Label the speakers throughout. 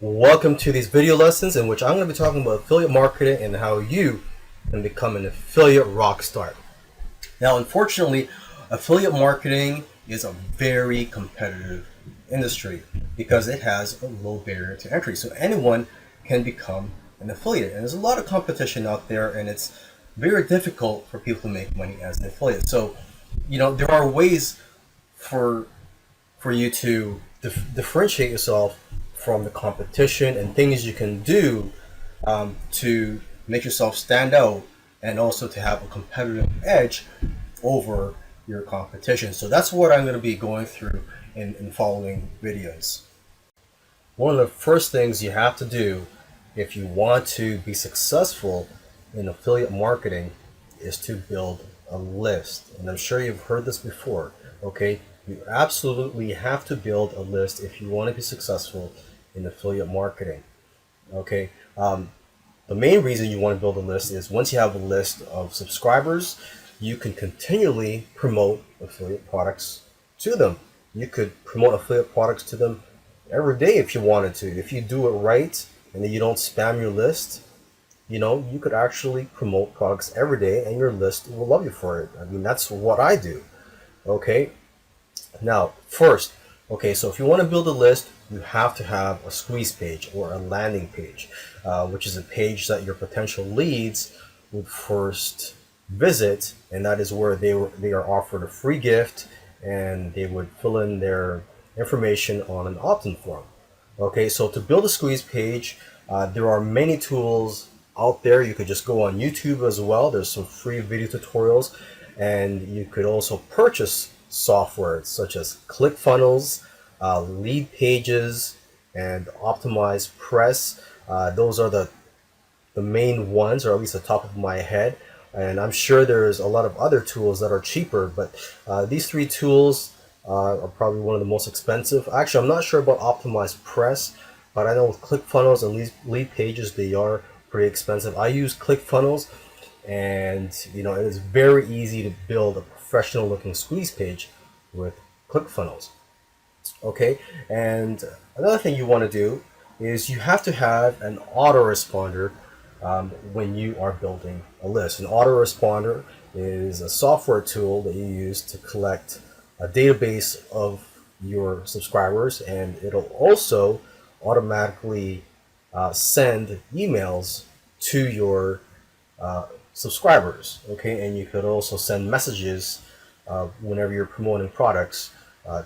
Speaker 1: Welcome to these video lessons in which I'm going to be talking about affiliate marketing and how you can become an affiliate rock star. Now, unfortunately, affiliate marketing is a very competitive industry because it has a low barrier to entry. So anyone can become an affiliate. And there's a lot of competition out there, and it's very difficult for people to make money as an affiliate. So, there are ways for you to differentiate yourself from the competition and things you can do to make yourself stand out and also to have a competitive edge over your competition. So that's what I'm going to be going through in following videos. One of the first things you have to do if you want to be successful in affiliate marketing is to build a list. And I'm sure you've heard this before, okay? You absolutely have to build a list if you want to be successful in affiliate marketing. Okay, the main reason you want to build a list is once you have a list of subscribers, you can continually promote affiliate products to them. You could promote affiliate products to them every day if you wanted to. If you do it right and then you don't spam your list, you could actually promote products every day and your list will love you for it. I mean, that's what I do. Okay, now first, so if you want to build a list, you have to have a squeeze page or a landing page, which is a page that your potential leads would first visit, and that is where they are offered a free gift, and they would fill in their information on an opt-in form. Okay, so to build a squeeze page, there are many tools out there. You could just go on YouTube as well. There's some free video tutorials, and you could also purchase software such as ClickFunnels, Lead Pages, and Optimize Press. Those are the main ones, or at least the top of my head. And I'm sure there's a lot of other tools that are cheaper, but these three tools are probably one of the most expensive. Actually, I'm not sure about Optimize Press, but I know with ClickFunnels and Lead Pages, they are pretty expensive. I use ClickFunnels, and it is very easy to build a professional looking squeeze page with ClickFunnels. Okay, and another thing you want to do is you have to have an autoresponder when you are building a list. An autoresponder is a software tool that you use to collect a database of your subscribers, and it'll also automatically send emails to your subscribers. Okay, and you could also send messages whenever you're promoting products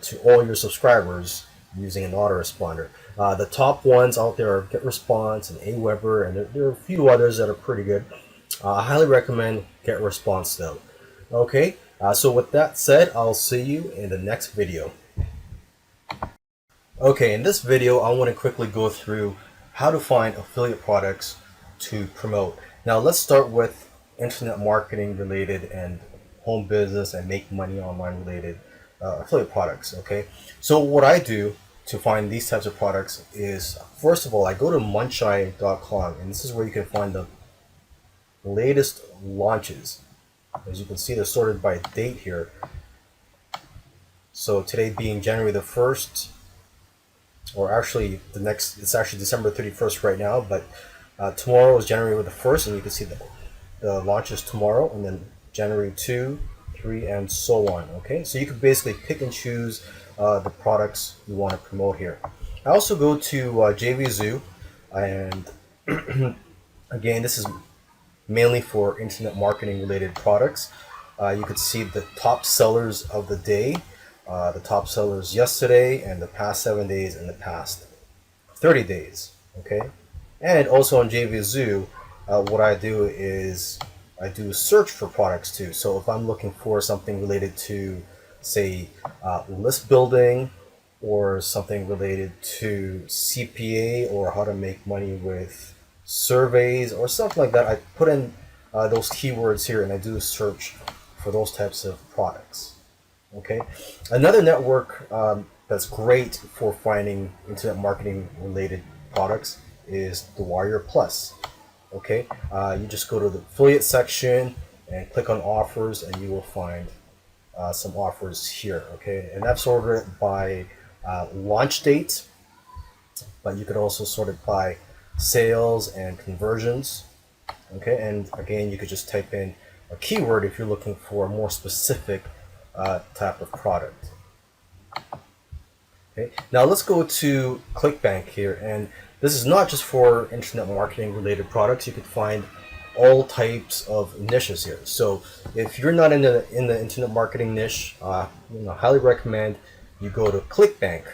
Speaker 1: to all your subscribers using an autoresponder. The top ones out there are GetResponse and Aweber, and there are a few others that are pretty good. I highly recommend GetResponse though. Okay, so with that said, I'll see you in the next video. Okay, in this video, I want to quickly go through how to find affiliate products to promote. Now, let's start with internet marketing related and home business and make money online related affiliate products. Okay, so what I do to find these types of products is, first of all, I go to muncheye.com, and this is where you can find the latest launches. As you can see, they're sorted by date here. So today being January the 1st, or actually it's actually December 31st right now, but tomorrow is January the 1st, and you can see the launches tomorrow, and then January 2, 3, and so on. Okay, so you can basically pick and choose the products you want to promote here. I also go to JVZoo, and again, this is mainly for internet marketing related products. You could see the top sellers of the day, the top sellers yesterday, and the past 7 days, and the past 30 days. Okay, and also on JVZoo, what I do is I do search for products too. So if I'm looking for something related to, say, list building, or something related to CPA, or how to make money with surveys, or something like that, I put in those keywords here and I do a search for those types of products. Okay, another network that's great for finding internet marketing related products is the Warrior Plus. Okay, you just go to the affiliate section and click on offers, and you will find some offers here. Okay, and that's ordered by launch date, but you could also sort it by sales and conversions. Okay, and again, you could just type in a keyword if you're looking for a more specific type of product. Okay, now let's go to ClickBank here, and this is not just for internet marketing related products. You could find all types of niches here. So if you're not in the internet marketing niche, highly recommend you go to ClickBank.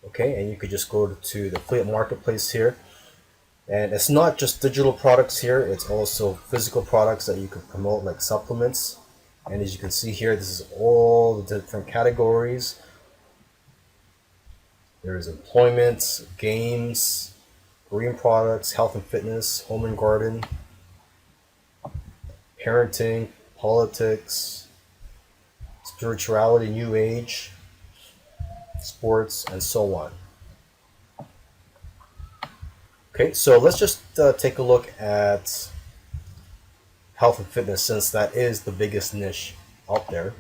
Speaker 1: Okay, and you could just go to the affiliate marketplace here. And it's not just digital products here, it's also physical products that you can promote, like supplements. And as you can see here, this is all the different categories. There's employment, games, green products, health and fitness, home and garden, parenting, politics, spirituality, new age, sports, and so on. Okay, so let's just take a look at health and fitness, since that is the biggest niche out there.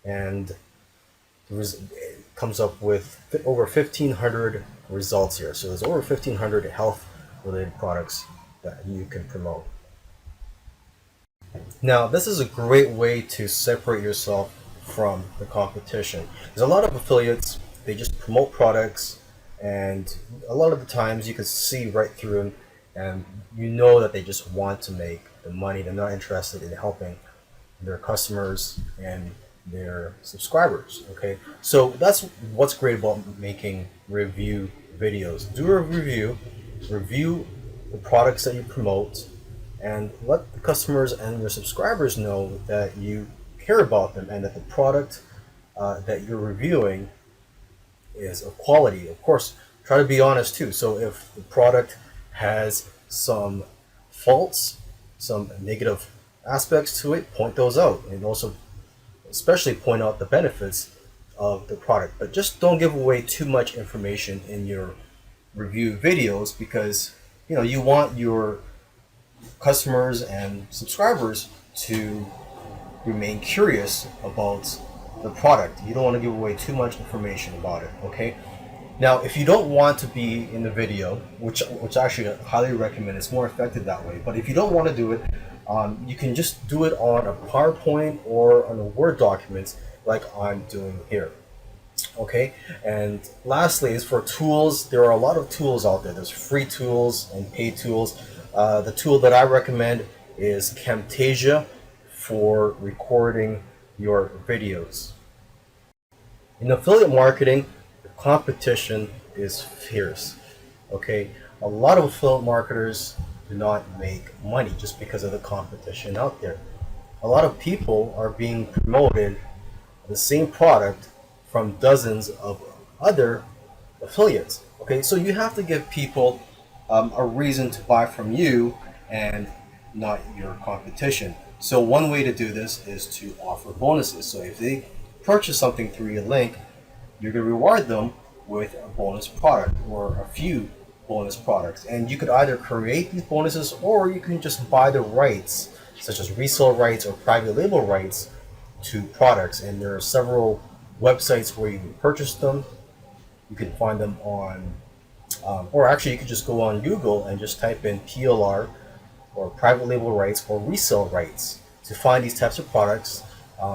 Speaker 1: And it comes up with over 1,500 results here. So there's over 1,500 health related products that you can promote. Now, this is a great way to separate yourself from the competition. There's a lot of affiliates, they just promote products, and a lot of the times you can see right through them, and you know that they just want to make the money. They're not interested in helping their customers and their subscribers. Okay, so that's what's great about making review videos. Do a review the products that you promote, and let the customers and your subscribers know that you care about them and that the product that you're reviewing is of quality. Of course, try to be honest too. So if the product has some faults, some negative aspects to it, point those out, and also especially point out the benefits of the product. But just don't give away too much information in your review videos, because you want your customers and subscribers to remain curious about the product. You don't want to give away too much information about it. Okay, now if you don't want to be in the video, which actually I highly recommend, it's more effective that way, but if you don't want to do it, you can just do it on a PowerPoint or on a Word document like I'm doing here. Okay, and lastly is for tools. There are a lot of tools out there. There's free tools and paid tools. The tool that I recommend is Camtasia for recording your videos. In affiliate marketing, the competition is fierce. Okay, a lot of affiliate marketers do not make money just because of the competition out there. A lot of people are being promoted the same product from dozens of other affiliates. Okay, so you have to give people a reason to buy from you and not your competition. So one way to do this is to offer bonuses. So if they purchase something through your link, you're going to reward them with a bonus product or a few bonus products. And you could either create these bonuses, or you can just buy the rights, such as resale rights or private label rights to products. And there are several websites where you can purchase them. You can find them on, or actually you could just go on Google and just type in PLR or private label rights or resale rights to find these types of products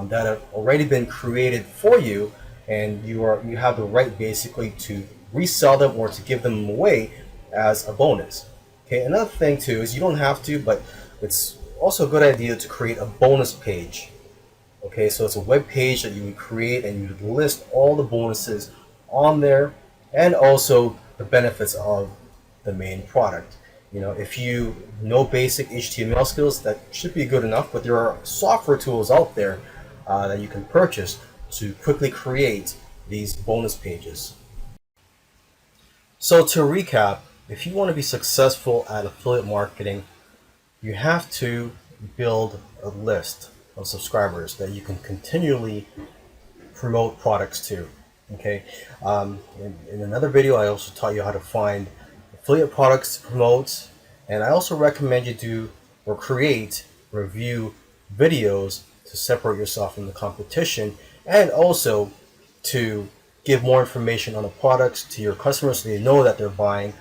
Speaker 1: that have already been created for you, and you have the right basically to resell them or to give them away as a bonus. Okay, another thing too is you don't have to, but it's also a good idea to create a bonus page. Okay, so it's a web page that you would create, and you would list all the bonuses on there and also the benefits of the main product. If you know basic HTML skills, that should be good enough, but there are software tools out there that you can purchase to quickly create these bonus pages. So to recap, if you want to be successful at affiliate marketing, you have to build a list of subscribers that you can continually promote products to. Okay, in another video I also taught you how to find affiliate products to promote, and I also recommend you do or create review videos to to separate yourself from the competition, and also to give more information on the products to your customers so they know that they're buying,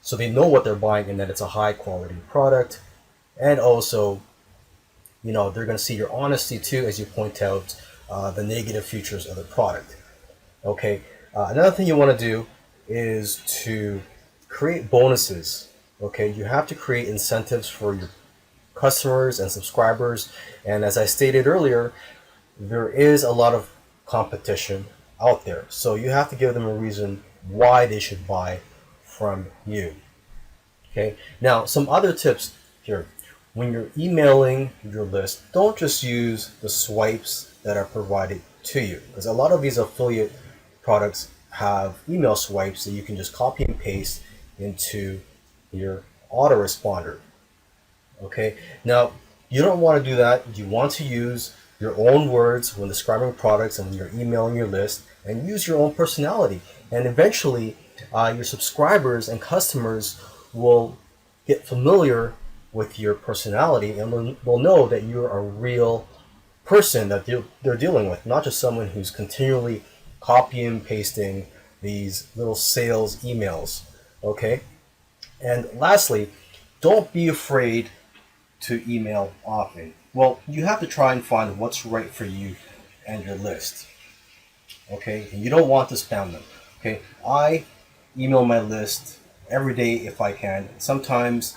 Speaker 1: so they know what they're buying and that it's a high quality product. And also, they're going to see your honesty too as you point out the negative features of the product. Okay, another thing you want to do is to create bonuses. Okay, you have to create incentives for your customers and subscribers. And as I stated earlier, there is a lot of competition out there. So you have to give them a reason why they should buy from you. Okay, now some other tips here. When you're emailing your list, don't just use the swipes that are provided to you, because a lot of these affiliate products have email swipes that you can just copy and paste into your autoresponder. Okay, now you don't want to do that. You want to use your own words when describing products and when you're emailing your list, and use your own personality. And eventually, your subscribers and customers will get familiar with your personality, and they'll know that you're a real person that they're dealing with, not just someone who's continually copying and pasting these little sales emails. Okay, and lastly, don't be afraid to email often. Well, you have to try and find what's right for you and your list. Okay, and you don't want to spam them. Okay, I email my list every day if I can, sometimes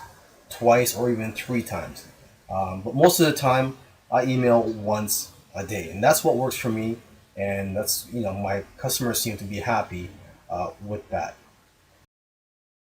Speaker 1: twice or even 3 times. But most of the time, I email once a day, and that's what works for me. And that's, my customers seem to be happy with that.